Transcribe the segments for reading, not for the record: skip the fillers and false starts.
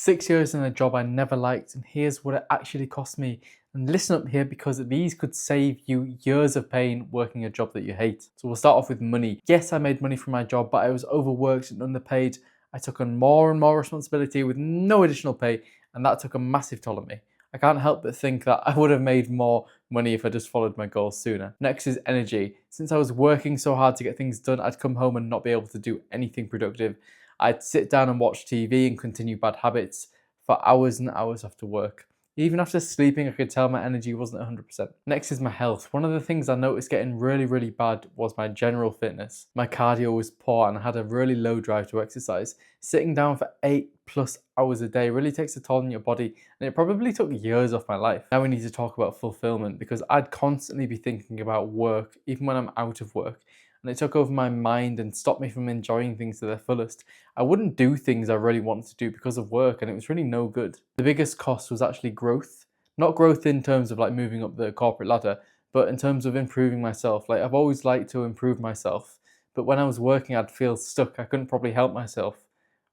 6 years in a job I never liked, and here's what it actually cost me. And listen up here because these could save you years of pain working a job that you hate. So we'll start off with money. Yes, I made money from my job, but I was overworked and underpaid. I took on more and more responsibility with no additional pay, and that took a massive toll on me. I can't help but think that I would have made more money if I just followed my goals sooner. Next is energy. Since I was working so hard to get things done, I'd come home and not be able to do anything productive. I'd sit down and watch TV and continue bad habits for hours and hours after work. Even after sleeping, I could tell my energy wasn't 100%. Next is my health. One of the things I noticed getting really bad was my general fitness. My cardio was poor and I had a really low drive to exercise. Sitting down for 8+ hours a day really takes a toll on your body, and it probably took years off my life. Now we need to talk about fulfillment, because I'd constantly be thinking about work even when I'm out of work, and it took over my mind and stopped me from enjoying things to their fullest. I wouldn't do things I really wanted to do because of work, and it was really no good. The biggest cost was actually growth. Not growth in terms of like moving up the corporate ladder, but in terms of improving myself. Like, I've always liked to improve myself, but when I was working, I'd feel stuck. I couldn't probably help myself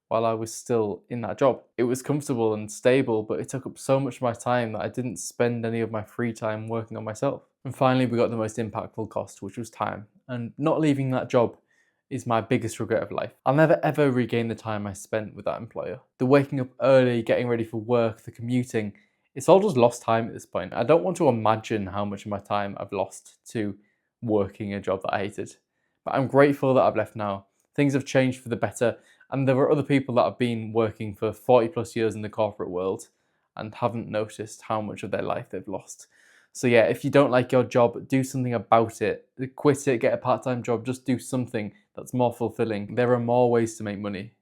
while I was still in that job. It was comfortable and stable, but it took up so much of my time that I didn't spend any of my free time working on myself. And finally, we got the most impactful cost, which was time. And not leaving that job is my biggest regret of life. I'll never ever regain the time I spent with that employer. The waking up early, getting ready for work, the commuting, it's all just lost time at this point. I don't want to imagine how much of my time I've lost to working a job that I hated. But I'm grateful that I've left now. Things have changed for the better, and there are other people that have been working for 40+ years in the corporate world and haven't noticed how much of their life they've lost. So yeah, if you don't like your job, do something about it. Quit it, get a part-time job, just do something that's more fulfilling. There are more ways to make money.